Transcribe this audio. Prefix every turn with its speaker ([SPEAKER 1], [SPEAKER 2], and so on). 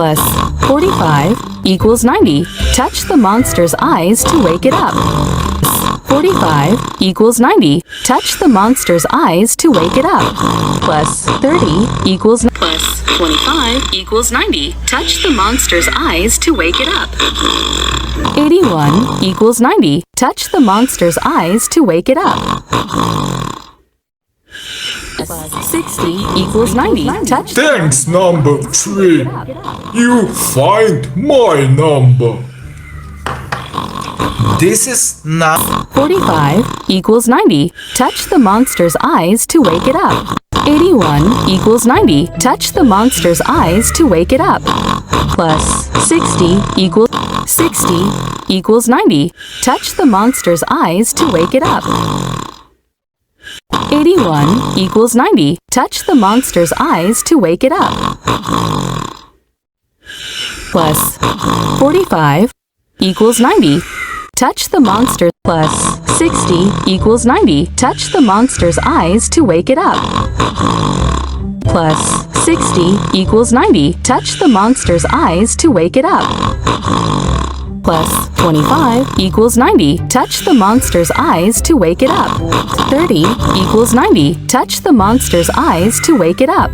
[SPEAKER 1] plus 45 equals 90. Touch the monster's eyes to wake it up. 45 equals 90. Touch the monster's eyes to wake it up. Plus 30 equals plus 25 equals 90. Touch the monster's eyes to wake it up. 81 equals 90. Touch the monster's eyes to wake it up. 60 equals 90. Touch.
[SPEAKER 2] Thanks, number 3. You find my number. This is not
[SPEAKER 1] 45 equals 90. Touch the monster's eyes to wake it up. 81 equals 90. Touch the monster's eyes to wake it up. Plus 60 equals 90. Touch the monster's eyes to wake it up. 81 equals 90. Touch the monster's eyes to wake it up. Plus 45 equals 90. Touch the monster. Plus 60 equals 90. Touch the monster's eyes to wake it up. Plus 60 equals 90. Touch the monster's eyes to wake it up. Plus 25 equals 90. Touch the monster's eyes to wake it up. 30 equals 90. Touch the monster's eyes to wake it up.